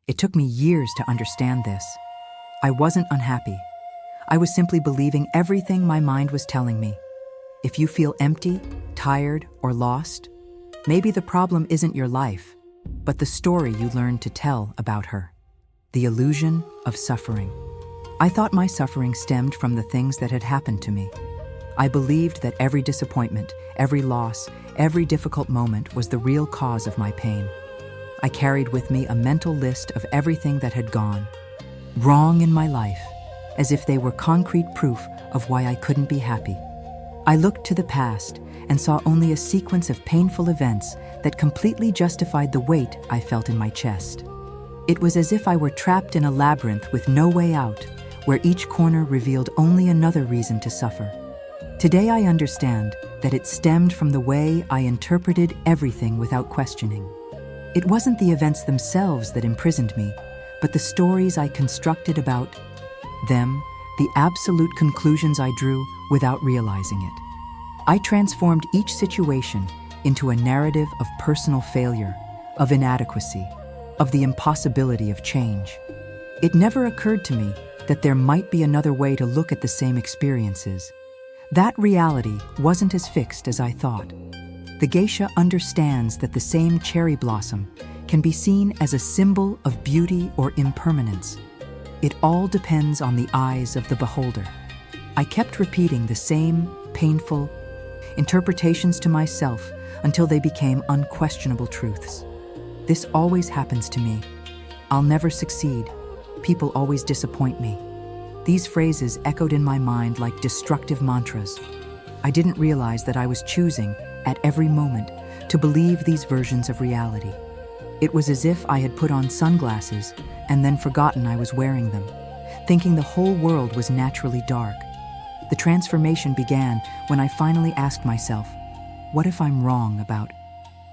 It took me years to understand this. I wasn't unhappy. I was simply believing everything my mind was telling me. If you feel empty, tired, or lost, maybe the problem isn't your life, but the story you learned to tell about her. The illusion of suffering. I thought my suffering stemmed from the things that had happened to me. I believed that every disappointment, every loss, every difficult moment was the real cause of my pain. I carried with me a mental list of everything that had gone wrong in my life, as if they were concrete proof of why I couldn't be happy. I looked to the past and saw only a sequence of painful events that completely justified the weight I felt in my chest. It was as if I were trapped in a labyrinth with no way out, where each corner revealed only another reason to suffer. Today I understand that it stemmed from the way I interpreted everything without questioning. It wasn't the events themselves that imprisoned me, but the stories I constructed about them, the absolute conclusions I drew without realizing it. I transformed each situation into a narrative of personal failure, of inadequacy, of the impossibility of change. It never occurred to me that there might be another way to look at the same experiences. That reality wasn't as fixed as I thought. The geisha understands that the same cherry blossom can be seen as a symbol of beauty or impermanence. It all depends on the eyes of the beholder. I kept repeating the same painful interpretations to myself until they became unquestionable truths. This always happens to me. I'll never succeed. People always disappoint me. These phrases echoed in my mind like destructive mantras. I didn't realize that I was choosing, at every moment, to believe these versions of reality. It was as if I had put on sunglasses and then forgotten I was wearing them, thinking the whole world was naturally dark. The transformation began when I finally asked myself, what if I'm wrong about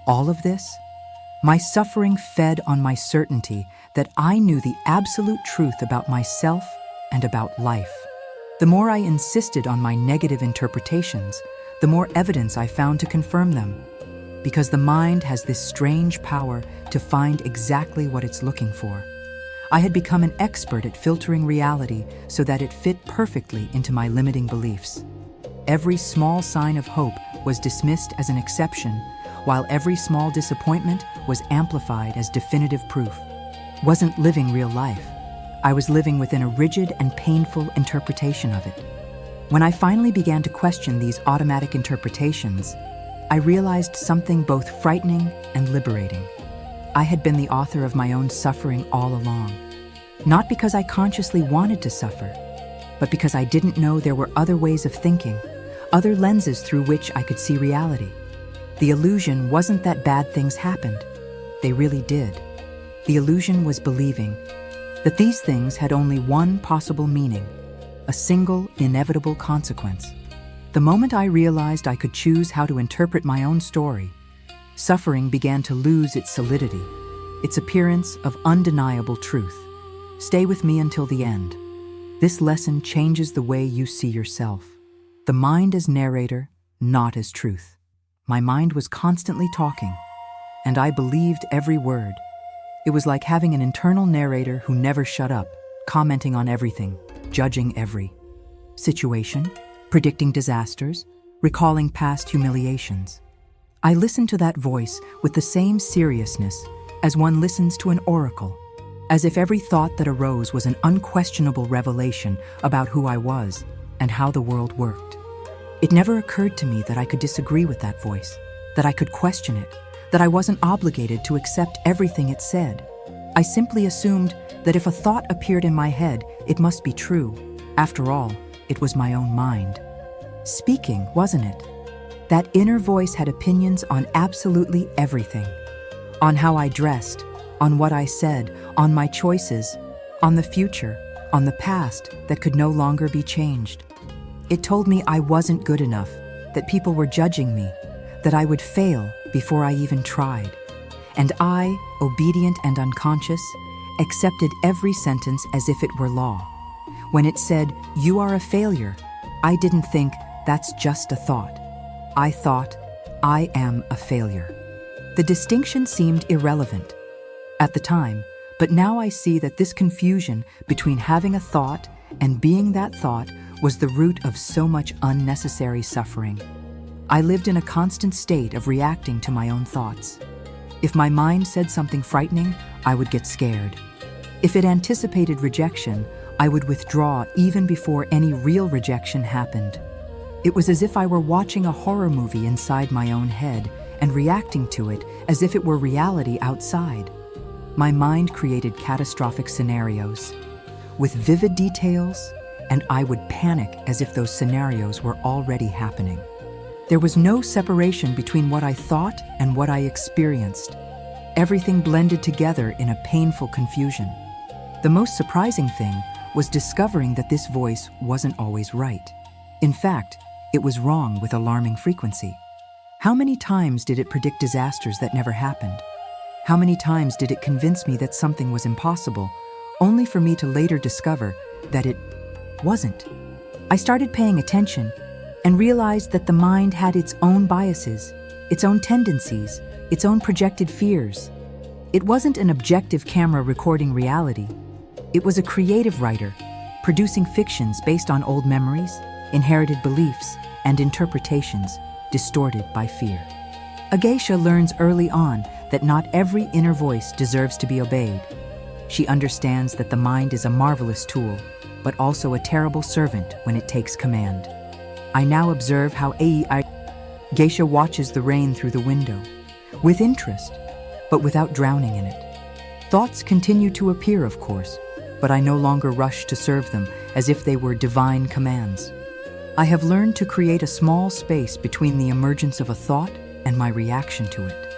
all of this? My suffering fed on my certainty that I knew the absolute truth about myself and about life. The more I insisted on my negative interpretations, the more evidence I found to confirm them. Because the mind has this strange power to find exactly what it's looking for. I had become an expert at filtering reality so that it fit perfectly into my limiting beliefs. Every small sign of hope was dismissed as an exception, while every small disappointment was amplified as definitive proof. Wasn't living real life. I was living within a rigid and painful interpretation of it. When I finally began to question these automatic interpretations, I realized something both frightening and liberating. I had been the author of my own suffering all along. Not because I consciously wanted to suffer, but because I didn't know there were other ways of thinking, other lenses through which I could see reality. The illusion wasn't that bad things happened. They really did. The illusion was believing that these things had only one possible meaning, a single inevitable consequence. The moment I realized I could choose how to interpret my own story, suffering began to lose its solidity, its appearance of undeniable truth. Stay with me until the end. This lesson changes the way you see yourself. The mind as narrator, not as truth. My mind was constantly talking, and I believed every word. It was like having an internal narrator who never shut up, commenting on everything, judging every situation, predicting disasters, recalling past humiliations. I listened to that voice with the same seriousness as one listens to an oracle, as if every thought that arose was an unquestionable revelation about who I was and how the world worked. It never occurred to me that I could disagree with that voice, that I could question it, that I wasn't obligated to accept everything it said. I simply assumed that if a thought appeared in my head, it must be true. After all, it was my own mind speaking, wasn't it? That inner voice had opinions on absolutely everything. On how I dressed, on what I said, on my choices, on the future, on the past that could no longer be changed. It told me I wasn't good enough, that people were judging me, that I would fail before I even tried. And I, obedient and unconscious, accepted every sentence as if it were law. When it said, "You are a failure," I didn't think, "That's just a thought." I thought, "I am a failure." The distinction seemed irrelevant. At the time, But now I see that this confusion between having a thought and being that thought was the root of so much unnecessary suffering. I lived in a constant state of reacting to my own thoughts. If my mind said something frightening, I would get scared. If it anticipated rejection, I would withdraw even before any real rejection happened. It was as if I were watching a horror movie inside my own head and reacting to it as if it were reality outside. My mind created catastrophic scenarios with vivid details, and I would panic as if those scenarios were already happening. There was no separation between what I thought and what I experienced. Everything blended together in a painful confusion. The most surprising thing was discovering that this voice wasn't always right. In fact, it was wrong with alarming frequency. How many times did it predict disasters that never happened? How many times did it convince me that something was impossible, only for me to later discover that it wasn't? I started paying attention and realized that the mind had its own biases, its own tendencies, its own projected fears. It wasn't an objective camera recording reality. It was a creative writer, producing fictions based on old memories, inherited beliefs, and interpretations distorted by fear. A geisha learns early on that not every inner voice deserves to be obeyed. She understands that the mind is a marvelous tool, but also a terrible servant when it takes command. I now observe how geisha watches the rain through the window, with interest, but without drowning in it. Thoughts continue to appear, of course, but I no longer rush to serve them as if they were divine commands. I have learned to create a small space between the emergence of a thought and my reaction to it.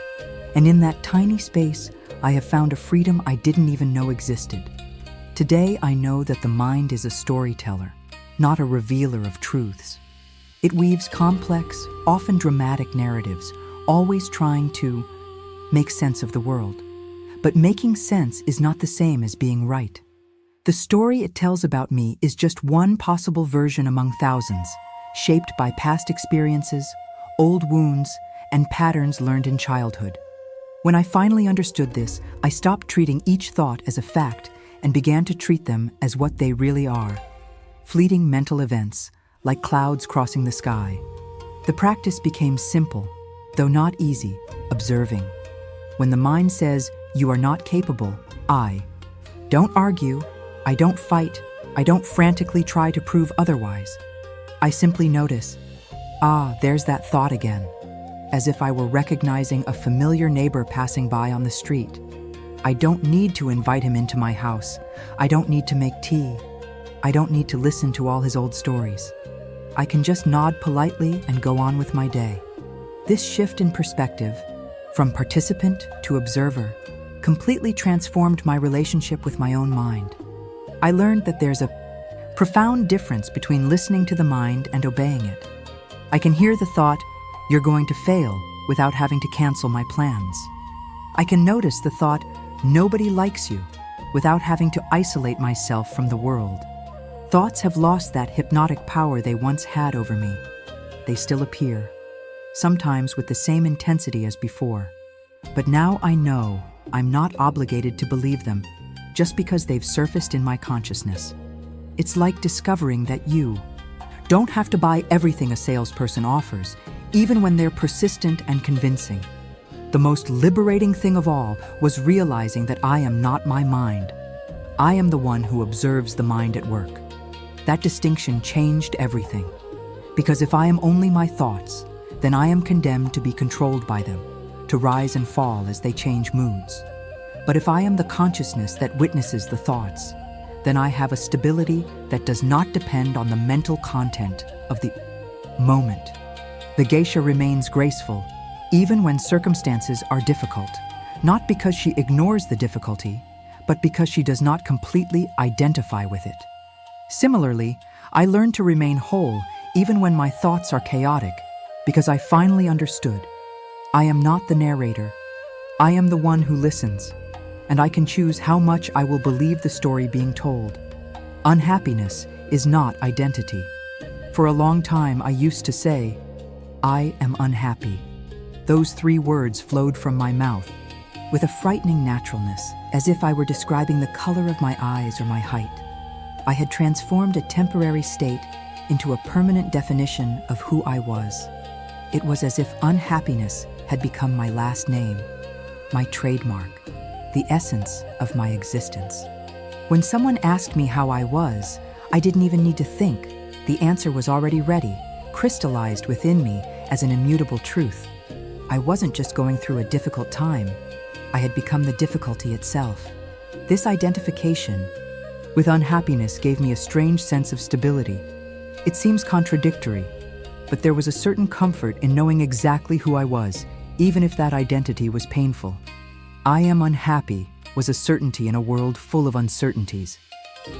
And in that tiny space, I have found a freedom I didn't even know existed. Today, I know that the mind is a storyteller, not a revealer of truths. It weaves complex, often dramatic narratives, always trying to make sense of the world. But making sense is not the same as being right. The story it tells about me is just one possible version among thousands, shaped by past experiences, old wounds, and patterns learned in childhood. When I finally understood this, I stopped treating each thought as a fact and began to treat them as what they really are: fleeting mental events, like clouds crossing the sky. The practice became simple, though not easy, observing. When the mind says, "You are not capable," I don't argue, I don't fight, I don't frantically try to prove otherwise. I simply notice, there's that thought again, as if I were recognizing a familiar neighbor passing by on the street. I don't need to invite him into my house. I don't need to make tea. I don't need to listen to all his old stories. I can just nod politely and go on with my day. This shift in perspective, from participant to observer, completely transformed my relationship with my own mind. I learned that there's a profound difference between listening to the mind and obeying it. I can hear the thought, "You're going to fail," without having to cancel my plans. I can notice the thought, "Nobody likes you," without having to isolate myself from the world. Thoughts have lost that hypnotic power they once had over me. They still appear, sometimes with the same intensity as before. But now I know I'm not obligated to believe them just because they've surfaced in my consciousness. It's like discovering that you don't have to buy everything a salesperson offers, even when they're persistent and convincing. The most liberating thing of all was realizing that I am not my mind. I am the one who observes the mind at work. That distinction changed everything. Because if I am only my thoughts, then I am condemned to be controlled by them, to rise and fall as they change moods. But if I am the consciousness that witnesses the thoughts, then I have a stability that does not depend on the mental content of the moment. The geisha remains graceful, even when circumstances are difficult, not because she ignores the difficulty, but because she does not completely identify with it. Similarly, I learned to remain whole even when my thoughts are chaotic, because I finally understood. I am not the narrator. I am the one who listens, and I can choose how much I will believe the story being told. Unhappiness is not identity. For a long time, I used to say, "I am unhappy." Those 3 words flowed from my mouth, with a frightening naturalness, as if I were describing the color of my eyes or my height. I had transformed a temporary state into a permanent definition of who I was. It was as if unhappiness had become my last name, my trademark, the essence of my existence. When someone asked me how I was, I didn't even need to think. The answer was already ready, crystallized within me as an immutable truth. I wasn't just going through a difficult time. I had become the difficulty itself. This identification with unhappiness gave me a strange sense of stability. It seems contradictory, but there was a certain comfort in knowing exactly who I was, even if that identity was painful. I am unhappy was a certainty in a world full of uncertainties.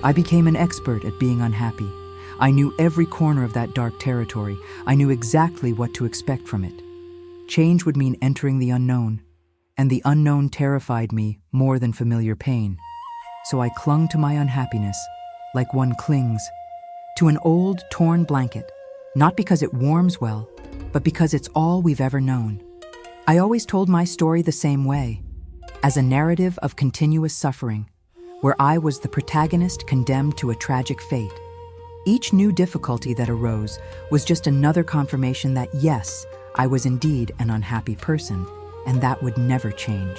I became an expert at being unhappy. I knew every corner of that dark territory. I knew exactly what to expect from it. Change would mean entering the unknown, and the unknown terrified me more than familiar pain. So I clung to my unhappiness, like one clings to an old, torn blanket, not because it warms well, but because it's all we've ever known. I always told my story the same way, as a narrative of continuous suffering, where I was the protagonist condemned to a tragic fate. Each new difficulty that arose was just another confirmation that, yes, I was indeed an unhappy person, and that would never change.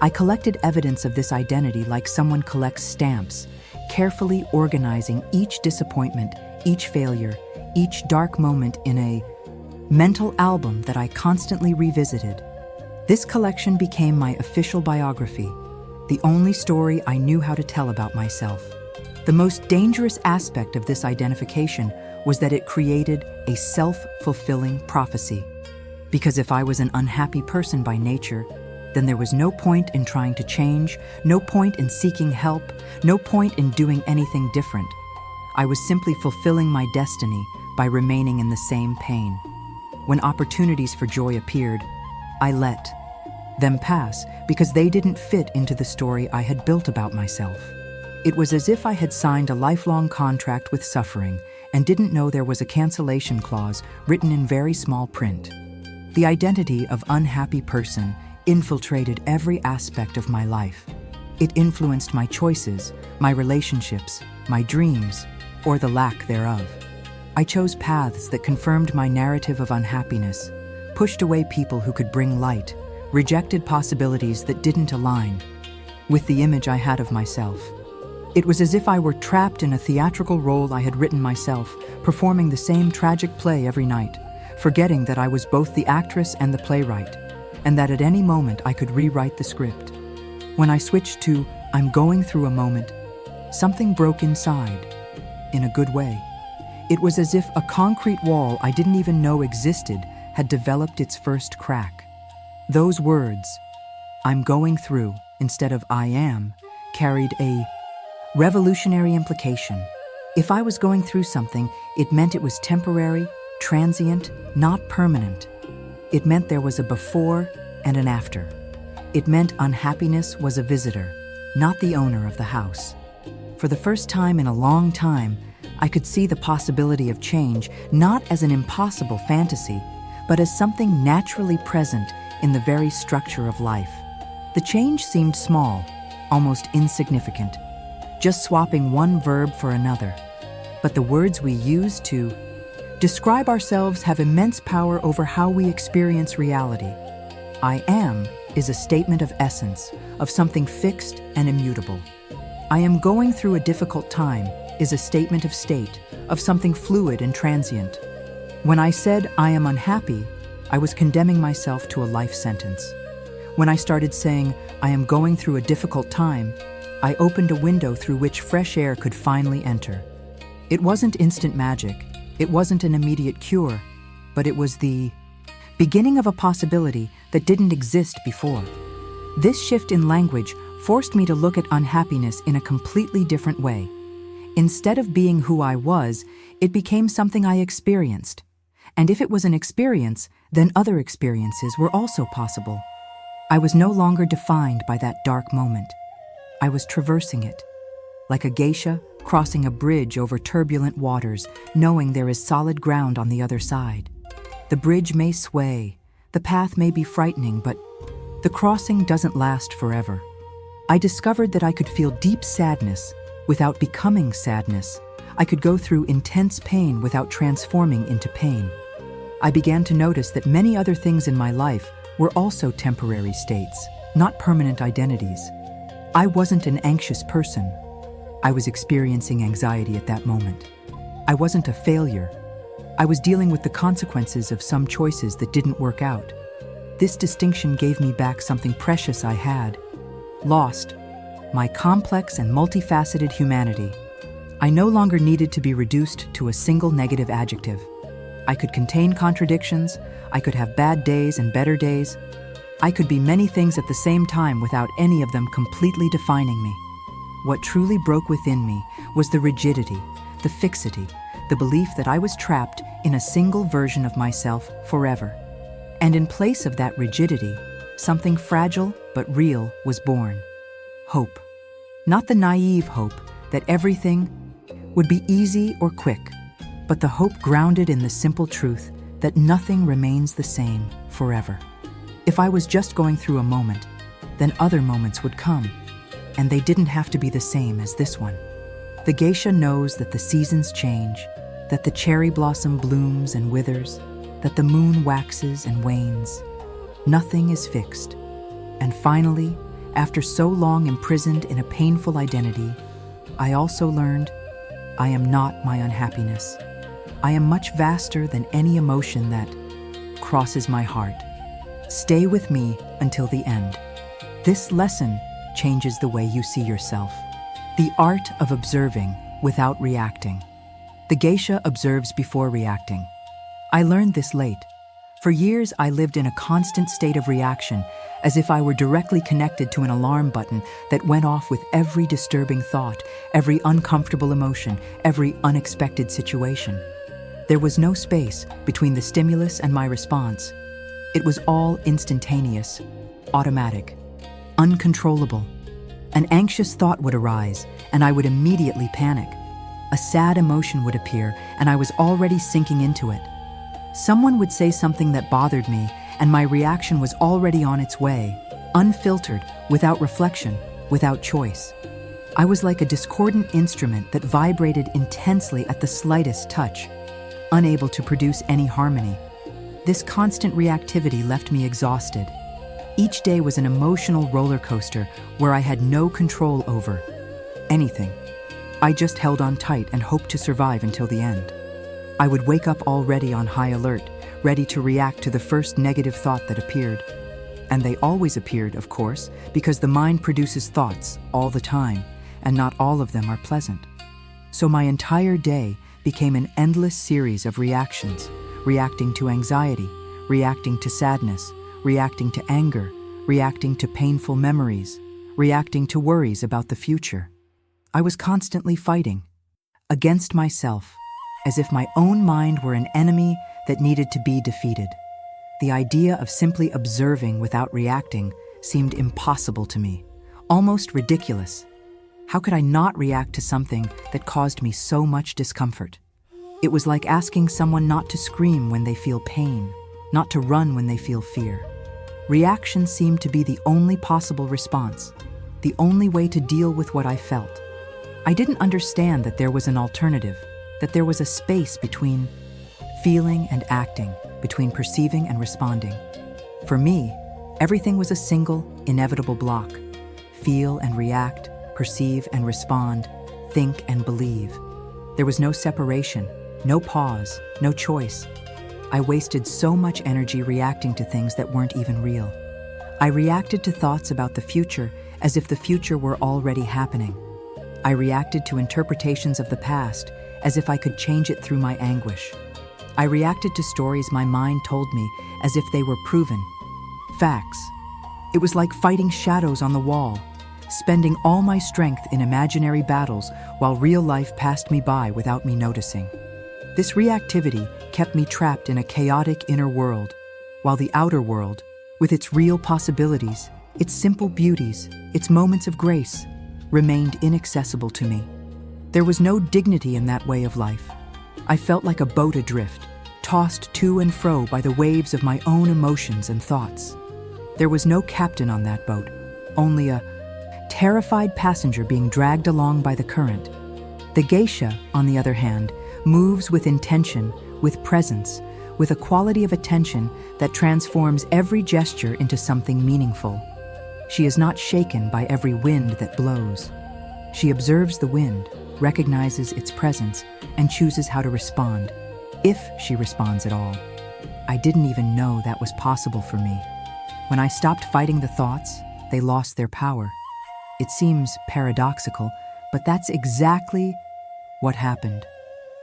I collected evidence of this identity like someone collects stamps, carefully organizing each disappointment, each failure, each dark moment in a mental album that I constantly revisited. This collection became my official biography, the only story I knew how to tell about myself. The most dangerous aspect of this identification was that it created a self-fulfilling prophecy. Because if I was an unhappy person by nature, then there was no point in trying to change, no point in seeking help, no point in doing anything different. I was simply fulfilling my destiny by remaining in the same pain. When opportunities for joy appeared, I let them pass because they didn't fit into the story I had built about myself. It was as if I had signed a lifelong contract with suffering and didn't know there was a cancellation clause written in very small print. The identity of unhappy person infiltrated every aspect of my life. It influenced my choices, my relationships, my dreams, or the lack thereof. I chose paths that confirmed my narrative of unhappiness, pushed away people who could bring light, rejected possibilities that didn't align with the image I had of myself. It was as if I were trapped in a theatrical role I had written myself, performing the same tragic play every night, forgetting that I was both the actress and the playwright, and that at any moment I could rewrite the script. When I switched to "I'm going through a moment," something broke inside, in a good way. It was as if a concrete wall I didn't even know existed had developed its first crack. Those words, "I'm going through," instead of "I am," carried a revolutionary implication. If I was going through something, it meant it was temporary, transient, not permanent. It meant there was a before and an after. It meant unhappiness was a visitor, not the owner of the house. For the first time in a long time, I could see the possibility of change not as an impossible fantasy, but as something naturally present in the very structure of life. The change seemed small, almost insignificant, just swapping one verb for another. But the words we use to describe ourselves have immense power over how we experience reality. I am is a statement of essence, of something fixed and immutable. I am going through a difficult time is a statement of state, of something fluid and transient. When I said I am unhappy, I was condemning myself to a life sentence. When I started saying I am going through a difficult time, I opened a window through which fresh air could finally enter. It wasn't instant magic, it wasn't an immediate cure, but it was the beginning of a possibility that didn't exist before. This shift in language forced me to look at unhappiness in a completely different way. Instead of being who I was, it became something I experienced. And if it was an experience, then other experiences were also possible. I was no longer defined by that dark moment. I was traversing it, like a geisha crossing a bridge over turbulent waters, knowing there is solid ground on the other side. The bridge may sway, the path may be frightening, but The crossing doesn't last forever. I discovered that I could feel deep sadness without becoming sadness. I could go through intense pain without transforming into pain. I began to notice that many other things in my life were also temporary states, not permanent identities. I wasn't an anxious person. I was experiencing anxiety at that moment. I wasn't a failure. I was dealing with the consequences of some choices that didn't work out. This distinction gave me back something precious I had lost: my complex and multifaceted humanity. I no longer needed to be reduced to a single negative adjective. I could contain contradictions. I could have bad days and better days. I could be many things at the same time without any of them completely defining me. What truly broke within me was the rigidity, the fixity, the belief that I was trapped in a single version of myself forever. And in place of that rigidity, something fragile but real was born: hope. Not the naive hope that everything would be easy or quick, but the hope grounded in the simple truth that nothing remains the same forever. If I was just going through a moment, then other moments would come, and they didn't have to be the same as this one. The geisha knows that the seasons change, that the cherry blossom blooms and withers, that the moon waxes and wanes. Nothing is fixed. And finally, after so long imprisoned in a painful identity, I also learned I am not my unhappiness. I am much vaster than any emotion that crosses my heart. Stay with me until the end. This lesson changes the way you see yourself. The art of observing without reacting. The geisha observes before reacting. I learned this late. For years, I lived in a constant state of reaction, as if I were directly connected to an alarm button that went off with every disturbing thought, every uncomfortable emotion, every unexpected situation. There was no space between the stimulus and my response. It was all instantaneous, automatic, uncontrollable. An anxious thought would arise, and I would immediately panic. A sad emotion would appear, and I was already sinking into it. Someone would say something that bothered me, and my reaction was already on its way, unfiltered, without reflection, without choice. I was like a discordant instrument that vibrated intensely at the slightest touch, unable to produce any harmony. This constant reactivity left me exhausted. Each day was an emotional roller coaster where I had no control over anything. I just held on tight and hoped to survive until the end. I would wake up already on high alert, ready to react to the first negative thought that appeared. And they always appeared, of course, because the mind produces thoughts all the time, and not all of them are pleasant. So my entire day became an endless series of reactions, reacting to anxiety, reacting to sadness, reacting to anger, reacting to painful memories, reacting to worries about the future. I was constantly fighting against myself, as if my own mind were an enemy that needed to be defeated. The idea of simply observing without reacting seemed impossible to me, almost ridiculous. How could I not react to something that caused me so much discomfort? It was like asking someone not to scream when they feel pain, not to run when they feel fear. Reaction seemed to be the only possible response, the only way to deal with what I felt. I didn't understand that there was an alternative, that there was a space between feeling and acting, between perceiving and responding. For me, everything was a single, inevitable block. Feel and react, perceive and respond, think and believe. There was no separation, no pause, no choice. I wasted so much energy reacting to things that weren't even real. I reacted to thoughts about the future as if the future were already happening. I reacted to interpretations of the past as if I could change it through my anguish. I reacted to stories my mind told me as if they were proven facts. It was like fighting shadows on the wall, spending all my strength in imaginary battles while real life passed me by without me noticing. This reactivity kept me trapped in a chaotic inner world, while the outer world, with its real possibilities, its simple beauties, its moments of grace, remained inaccessible to me. There was no dignity in that way of life. I felt like a boat adrift, tossed to and fro by the waves of my own emotions and thoughts. There was no captain on that boat, only a terrified passenger being dragged along by the current. The geisha, on the other hand, moves with intention, with presence, with a quality of attention that transforms every gesture into something meaningful. She is not shaken by every wind that blows. She observes the wind, recognizes its presence, and chooses how to respond, if she responds at all. I didn't even know that was possible for me. When I stopped fighting the thoughts, they lost their power. It seems paradoxical, but that's exactly what happened.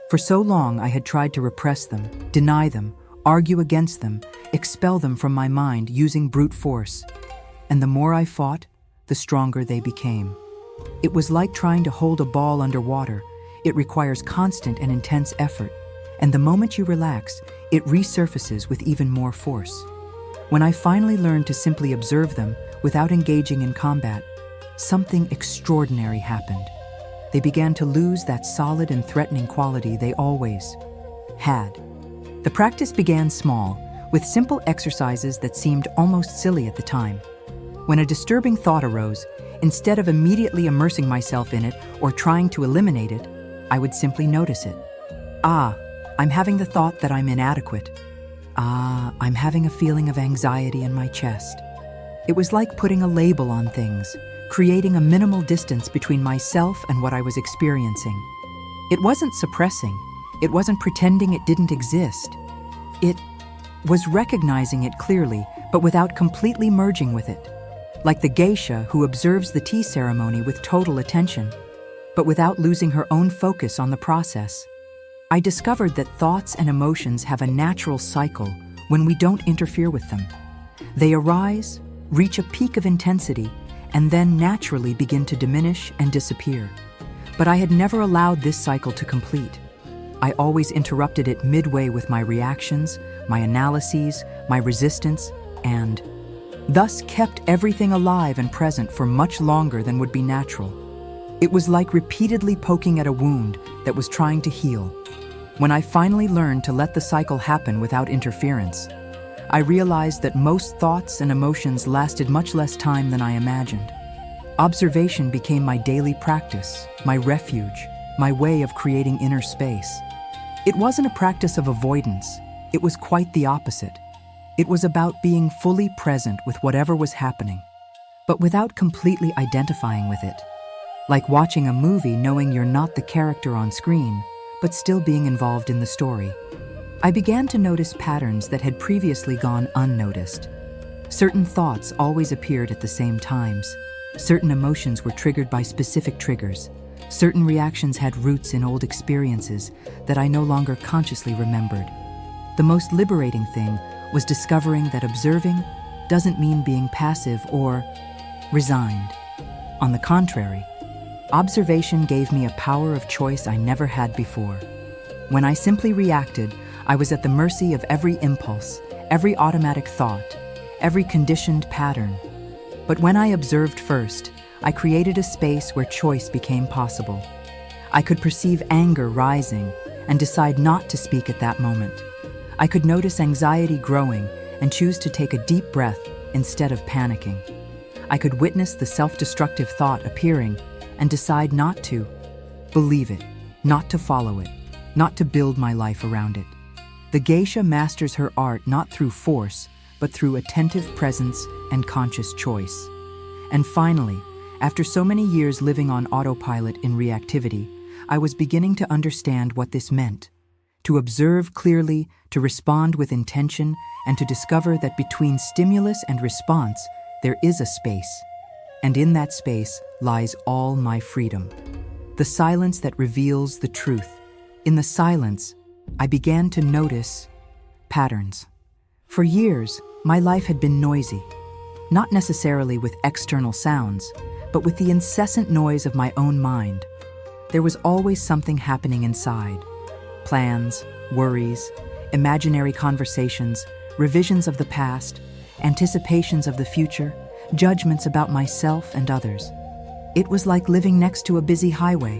For so long, I had tried to repress them, deny them, argue against them, expel them from my mind using brute force. And the more I fought, the stronger they became. It was like trying to hold a ball underwater. It requires constant and intense effort, and the moment you relax, it resurfaces with even more force. When I finally learned to simply observe them without engaging in combat, something extraordinary happened. They began to lose that solid and threatening quality they always had. The practice began small, with simple exercises that seemed almost silly at the time. When a disturbing thought arose, instead of immediately immersing myself in it or trying to eliminate it, I would simply notice it. I'm having the thought that I'm inadequate. I'm having a feeling of anxiety in my chest. It was like putting a label on things, creating a minimal distance between myself and what I was experiencing. It wasn't suppressing. It wasn't pretending it didn't exist. It was recognizing it clearly, but without completely merging with it. Like the geisha who observes the tea ceremony with total attention, but without losing her own focus on the process. I discovered that thoughts and emotions have a natural cycle when we don't interfere with them. They arise, reach a peak of intensity, and then naturally begin to diminish and disappear. But I had never allowed this cycle to complete. I always interrupted it midway with my reactions, my analyses, my resistance, and thus kept everything alive and present for much longer than would be natural. It was like repeatedly poking at a wound that was trying to heal. When I finally learned to let the cycle happen without interference, I realized that most thoughts and emotions lasted much less time than I imagined. Observation became my daily practice, my refuge, my way of creating inner space. It wasn't a practice of avoidance. It was quite the opposite. It was about being fully present with whatever was happening, but without completely identifying with it. Like watching a movie knowing you're not the character on screen, but still being involved in the story. I began to notice patterns that had previously gone unnoticed. Certain thoughts always appeared at the same times. Certain emotions were triggered by specific triggers. Certain reactions had roots in old experiences that I no longer consciously remembered. The most liberating thing was discovering that observing doesn't mean being passive or resigned. On the contrary, observation gave me a power of choice I never had before. When I simply reacted, I was at the mercy of every impulse, every automatic thought, every conditioned pattern. But when I observed first, I created a space where choice became possible. I could perceive anger rising and decide not to speak at that moment. I could notice anxiety growing and choose to take a deep breath instead of panicking. I could witness the self-destructive thought appearing and decide not to believe it, not to follow it, not to build my life around it. The geisha masters her art not through force, but through attentive presence and conscious choice. And finally, after so many years living on autopilot in reactivity, I was beginning to understand what this meant. To observe clearly, to respond with intention, and to discover that between stimulus and response, there is a space. And in that space lies all my freedom. The silence that reveals the truth. In the silence, I began to notice patterns. For years, my life had been noisy, not necessarily with external sounds, but with the incessant noise of my own mind. There was always something happening inside. Plans, worries, imaginary conversations, revisions of the past, anticipations of the future, judgments about myself and others. It was like living next to a busy highway,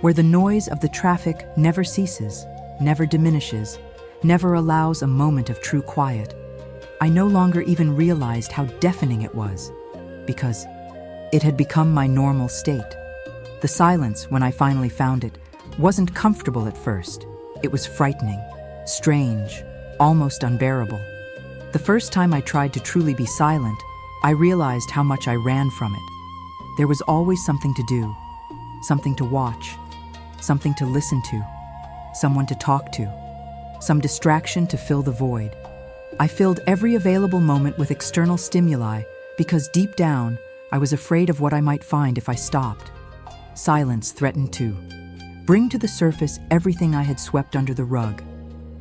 where the noise of the traffic never ceases, never diminishes, never allows a moment of true quiet. I no longer even realized how deafening it was, because it had become my normal state. The silence, when I finally found it, wasn't comfortable at first. It was frightening, strange, almost unbearable. The first time I tried to truly be silent, I realized how much I ran from it. There was always something to do, something to watch, something to listen to, someone to talk to, some distraction to fill the void. I filled every available moment with external stimuli because deep down, I was afraid of what I might find if I stopped. Silence threatened to bring to the surface everything I had swept under the rug.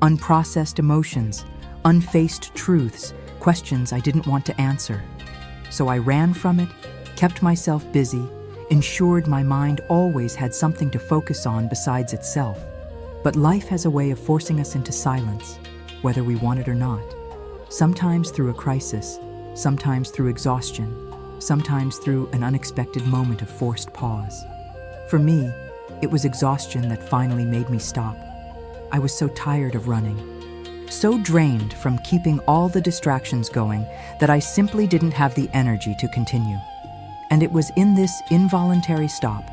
Unprocessed emotions, unfaced truths, questions I didn't want to answer. So I ran from it, kept myself busy, ensured my mind always had something to focus on besides itself. But life has a way of forcing us into silence, whether we want it or not. Sometimes through a crisis, sometimes through exhaustion, sometimes through an unexpected moment of forced pause. For me, it was exhaustion that finally made me stop. I was so tired of running, so drained from keeping all the distractions going that I simply didn't have the energy to continue. And it was in this involuntary stop,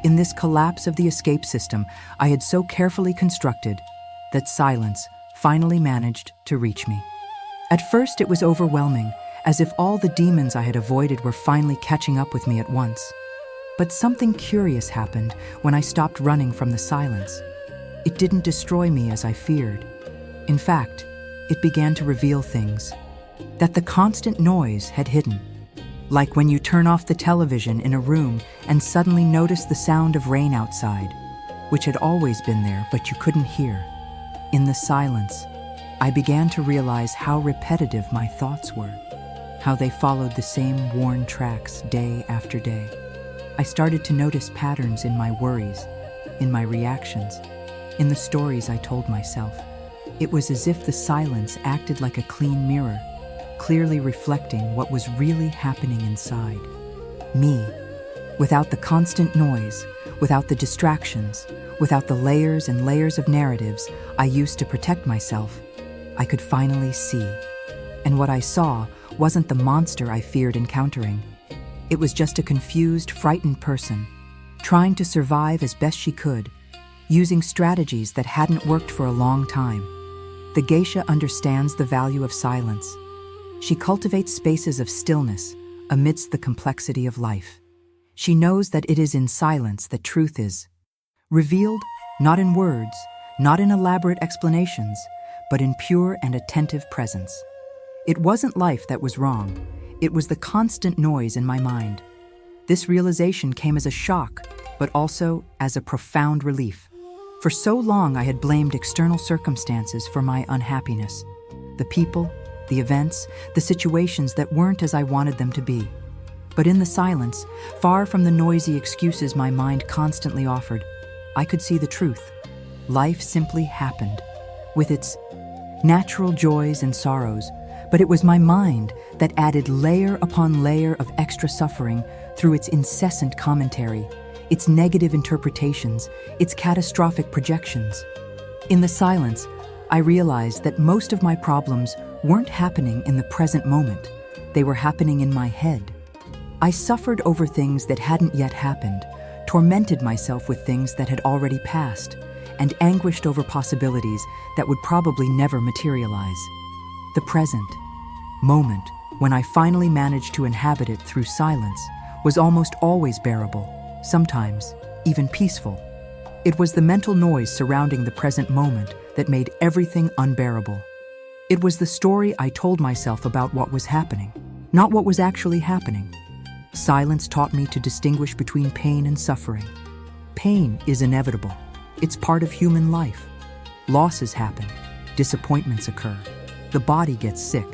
in this collapse of the escape system I had so carefully constructed, that silence finally managed to reach me. At first it was overwhelming, as if all the demons I had avoided were finally catching up with me at once. But something curious happened when I stopped running from the silence. It didn't destroy me as I feared. In fact, it began to reveal things that the constant noise had hidden. Like when you turn off the television in a room and suddenly notice the sound of rain outside, which had always been there but you couldn't hear. In the silence, I began to realize how repetitive my thoughts were, how they followed the same worn tracks day after day. I started to notice patterns in my worries, in my reactions, in the stories I told myself. It was as if the silence acted like a clean mirror, clearly reflecting what was really happening inside. Me, without the constant noise, without the distractions, without the layers and layers of narratives I used to protect myself, I could finally see. And what I saw wasn't the monster I feared encountering. It was just a confused, frightened person, trying to survive as best she could, using strategies that hadn't worked for a long time. The Geisha understands the value of silence. She cultivates spaces of stillness amidst the complexity of life. She knows that it is in silence that truth is revealed, not in words, not in elaborate explanations, but in pure and attentive presence. It wasn't life that was wrong. It was the constant noise in my mind. This realization came as a shock, but also as a profound relief. For so long, I had blamed external circumstances for my unhappiness. The people, the events, the situations that weren't as I wanted them to be. But in the silence, far from the noisy excuses my mind constantly offered, I could see the truth. Life simply happened, with its natural joys and sorrows, but it was my mind that added layer upon layer of extra suffering through its incessant commentary, its negative interpretations, its catastrophic projections. In the silence, I realized that most of my problems weren't happening in the present moment. They were happening in my head. I suffered over things that hadn't yet happened, tormented myself with things that had already passed, and anguished over possibilities that would probably never materialize. The present moment, when I finally managed to inhabit it through silence, was almost always bearable, sometimes even peaceful. It was the mental noise surrounding the present moment that made everything unbearable. It was the story I told myself about what was happening, not what was actually happening. Silence taught me to distinguish between pain and suffering. Pain is inevitable. It's part of human life. Losses happen. Disappointments occur. The body gets sick.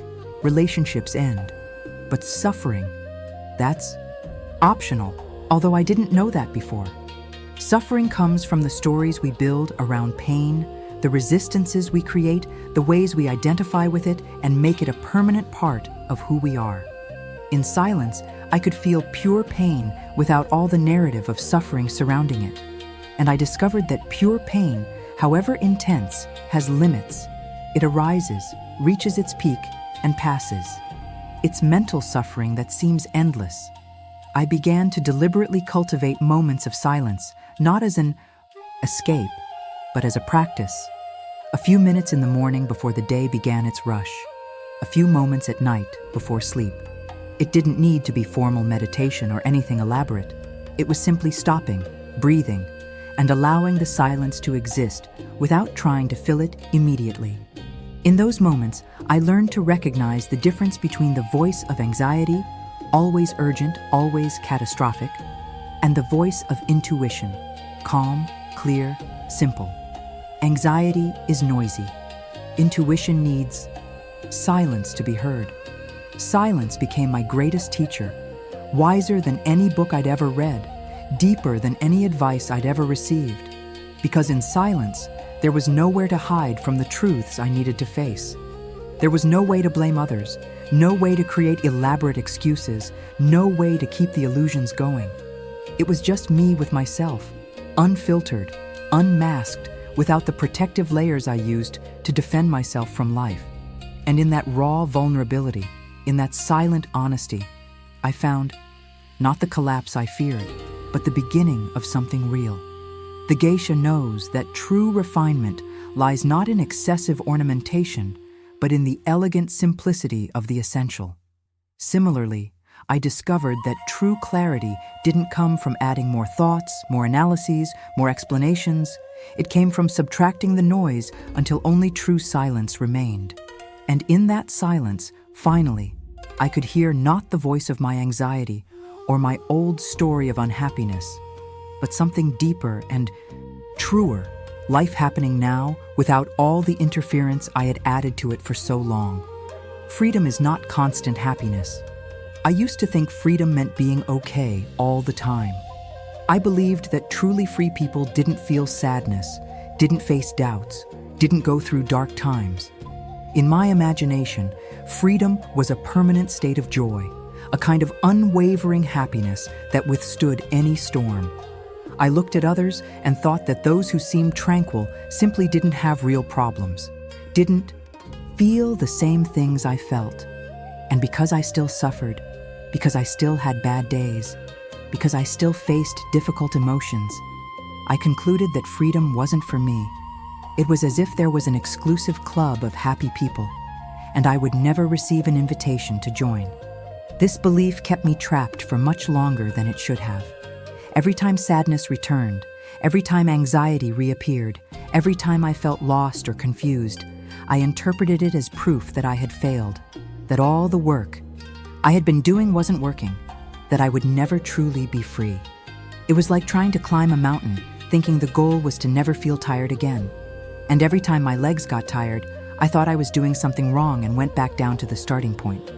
Relationships end. But suffering, that's optional, although I didn't know that before. Suffering comes from the stories we build around pain, the resistances we create, the ways we identify with it and make it a permanent part of who we are. In silence, I could feel pure pain without all the narrative of suffering surrounding it. And I discovered that pure pain, however intense, has limits. It arises, reaches its peak, and passes. It's mental suffering that seems endless. I began to deliberately cultivate moments of silence, not as an escape, but as a practice. A few minutes in the morning before the day began its rush. A few moments at night before sleep. It didn't need to be formal meditation or anything elaborate. It was simply stopping, breathing, and allowing the silence to exist without trying to fill it immediately. In those moments, I learned to recognize the difference between the voice of anxiety, always urgent, always catastrophic, and the voice of intuition, calm, clear, simple. Anxiety is noisy. Intuition needs silence to be heard. Silence became my greatest teacher, wiser than any book I'd ever read, deeper than any advice I'd ever received. Because in silence, there was nowhere to hide from the truths I needed to face. There was no way to blame others, no way to create elaborate excuses, no way to keep the illusions going. It was just me with myself, unfiltered, unmasked, without the protective layers I used to defend myself from life. And in that raw vulnerability, in that silent honesty, I found not the collapse I feared, but the beginning of something real. The Geisha knows that true refinement lies not in excessive ornamentation, but in the elegant simplicity of the essential. Similarly, I discovered that true clarity didn't come from adding more thoughts, more analyses, more explanations. It came from subtracting the noise until only true silence remained. And in that silence, finally, I could hear not the voice of my anxiety or my old story of unhappiness, but something deeper and truer, life happening now without all the interference I had added to it for so long. Freedom is not constant happiness. I used to think freedom meant being okay all the time. I believed that truly free people didn't feel sadness, didn't face doubts, didn't go through dark times. In my imagination, freedom was a permanent state of joy, a kind of unwavering happiness that withstood any storm. I looked at others and thought that those who seemed tranquil simply didn't have real problems, didn't feel the same things I felt. And because I still suffered, because I still had bad days, because I still faced difficult emotions, I concluded that freedom wasn't for me. It was as if there was an exclusive club of happy people, and I would never receive an invitation to join. This belief kept me trapped for much longer than it should have. Every time sadness returned, every time anxiety reappeared, every time I felt lost or confused, I interpreted it as proof that I had failed, that all the work I had been doing wasn't working, that I would never truly be free. It was like trying to climb a mountain, thinking the goal was to never feel tired again. And every time my legs got tired, I thought I was doing something wrong and went back down to the starting point.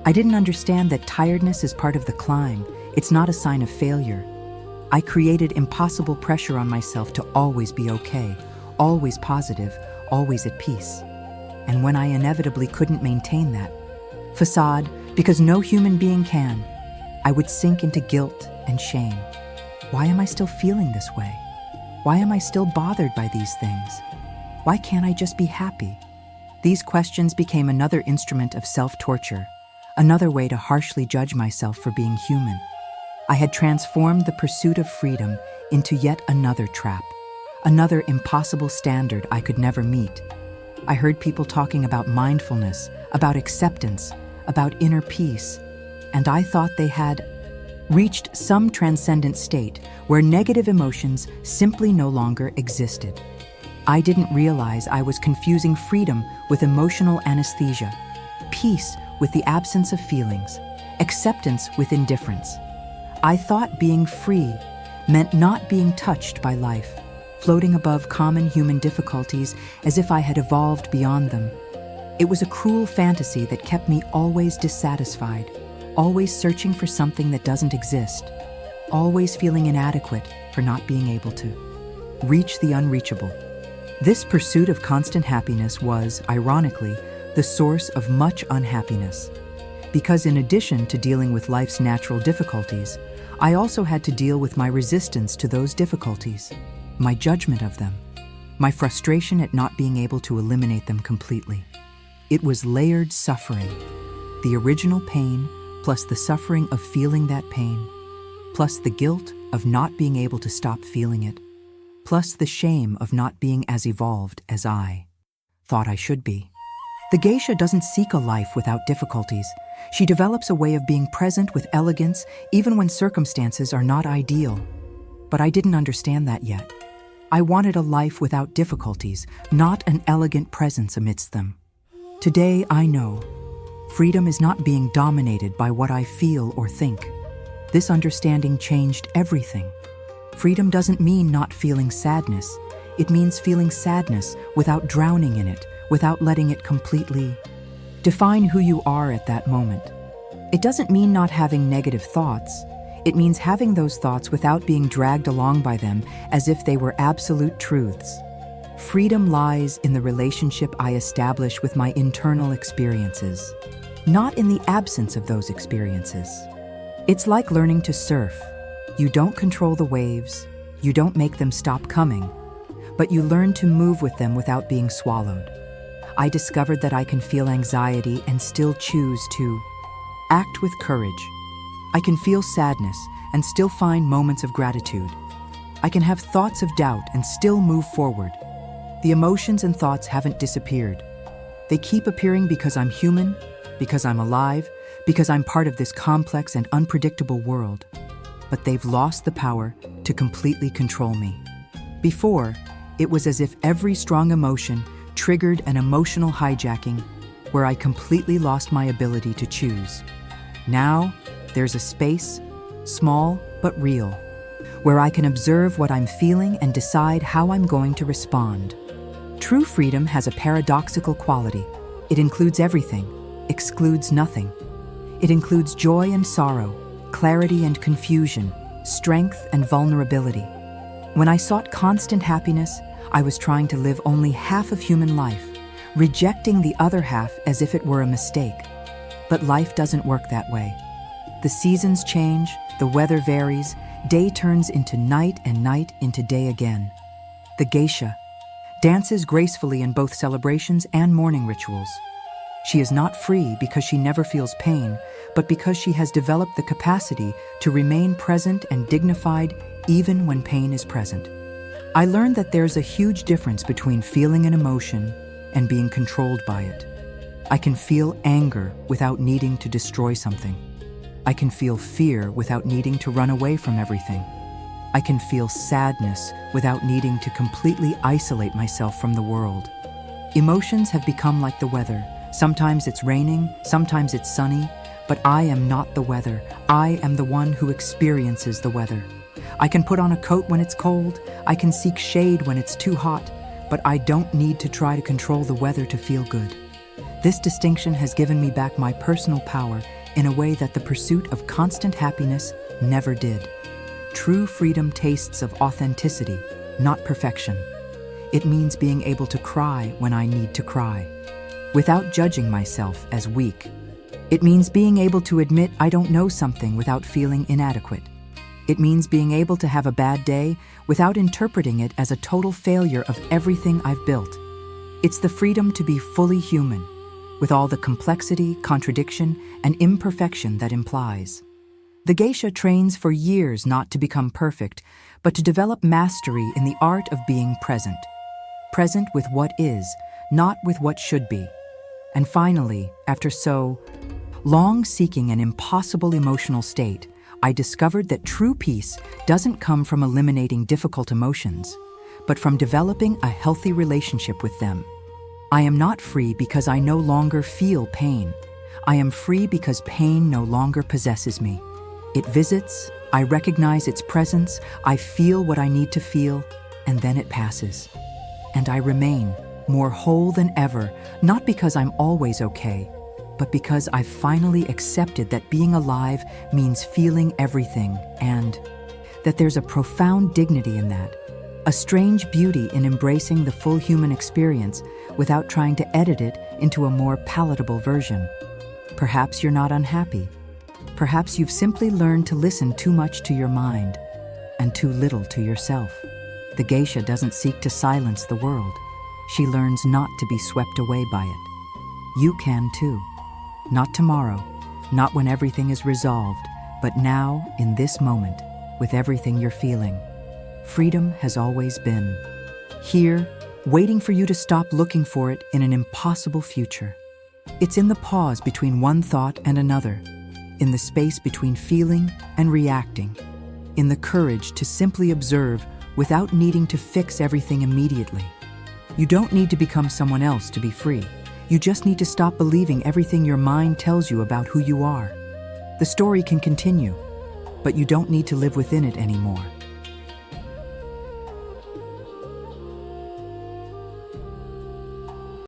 I didn't understand that tiredness is part of the climb. It's not a sign of failure. I created impossible pressure on myself to always be okay, always positive, always at peace. And when I inevitably couldn't maintain that facade, because no human being can, I would sink into guilt and shame. Why am I still feeling this way? Why am I still bothered by these things? Why can't I just be happy? These questions became another instrument of self-torture, another way to harshly judge myself for being human. I had transformed the pursuit of freedom into yet another trap, another impossible standard I could never meet. I heard people talking about mindfulness, about acceptance, about inner peace, and I thought they had reached some transcendent state where negative emotions simply no longer existed. I didn't realize I was confusing freedom with emotional anesthesia, peace with the absence of feelings, acceptance with indifference. I thought being free meant not being touched by life, floating above common human difficulties as if I had evolved beyond them. It was a cruel fantasy that kept me always dissatisfied, always searching for something that doesn't exist, always feeling inadequate for not being able to reach the unreachable. This pursuit of constant happiness was, ironically, the source of much unhappiness. Because in addition to dealing with life's natural difficulties, I also had to deal with my resistance to those difficulties, my judgment of them, my frustration at not being able to eliminate them completely. It was layered suffering. The original pain, plus the suffering of feeling that pain, plus the guilt of not being able to stop feeling it, plus the shame of not being as evolved as I thought I should be. The geisha doesn't seek a life without difficulties. She develops a way of being present with elegance even when circumstances are not ideal. But I didn't understand that yet. I wanted a life without difficulties, not an elegant presence amidst them. Today I know freedom is not being dominated by what I feel or think. This understanding changed everything. Freedom doesn't mean not feeling sadness. It means feeling sadness without drowning in it, without letting it completely define who you are at that moment. It doesn't mean not having negative thoughts. It means having those thoughts without being dragged along by them as if they were absolute truths. Freedom lies in the relationship I establish with my internal experiences, not in the absence of those experiences. It's like learning to surf. You don't control the waves, you don't make them stop coming, but you learn to move with them without being swallowed. I discovered that I can feel anxiety and still choose to act with courage. I can feel sadness and still find moments of gratitude. I can have thoughts of doubt and still move forward. The emotions and thoughts haven't disappeared. They keep appearing because I'm human, because I'm alive, because I'm part of this complex and unpredictable world. But they've lost the power to completely control me. Before, it was as if every strong emotion triggered an emotional hijacking where I completely lost my ability to choose. Now, there's a space, small but real, where I can observe what I'm feeling and decide how I'm going to respond. True freedom has a paradoxical quality. It includes everything, excludes nothing. It includes joy and sorrow, clarity and confusion, strength and vulnerability. When I sought constant happiness, I was trying to live only half of human life, rejecting the other half as if it were a mistake. But life doesn't work that way. The seasons change, the weather varies, day turns into night and night into day again. The geisha dances gracefully in both celebrations and mourning rituals. She is not free because she never feels pain, but because she has developed the capacity to remain present and dignified even when pain is present. I learned that there's a huge difference between feeling an emotion and being controlled by it. I can feel anger without needing to destroy something. I can feel fear without needing to run away from everything. I can feel sadness without needing to completely isolate myself from the world. Emotions have become like the weather. Sometimes it's raining, sometimes it's sunny, but I am not the weather. I am the one who experiences the weather. I can put on a coat when it's cold, I can seek shade when it's too hot, but I don't need to try to control the weather to feel good. This distinction has given me back my personal power in a way that the pursuit of constant happiness never did. True freedom tastes of authenticity, not perfection. It means being able to cry when I need to cry, without judging myself as weak. It means being able to admit I don't know something without feeling inadequate. It means being able to have a bad day without interpreting it as a total failure of everything I've built. It's the freedom to be fully human, with all the complexity, contradiction, and imperfection that implies. The geisha trains for years not to become perfect, but to develop mastery in the art of being present. Present with what is, not with what should be. And finally, after so long seeking an impossible emotional state, I discovered that true peace doesn't come from eliminating difficult emotions, but from developing a healthy relationship with them. I am not free because I no longer feel pain. I am free because pain no longer possesses me. It visits, I recognize its presence, I feel what I need to feel, and then it passes. And I remain more whole than ever, not because I'm always okay, but because I've finally accepted that being alive means feeling everything, and that there's a profound dignity in that, a strange beauty in embracing the full human experience without trying to edit it into a more palatable version. Perhaps you're not unhappy. Perhaps you've simply learned to listen too much to your mind and too little to yourself. The geisha doesn't seek to silence the world. She learns not to be swept away by it. You can too. Not tomorrow, not when everything is resolved, but now, in this moment, with everything you're feeling. Freedom has always been here, waiting for you to stop looking for it in an impossible future. It's in the pause between one thought and another, in the space between feeling and reacting, in the courage to simply observe without needing to fix everything immediately. You don't need to become someone else to be free. You just need to stop believing everything your mind tells you about who you are. The story can continue, but you don't need to live within it anymore.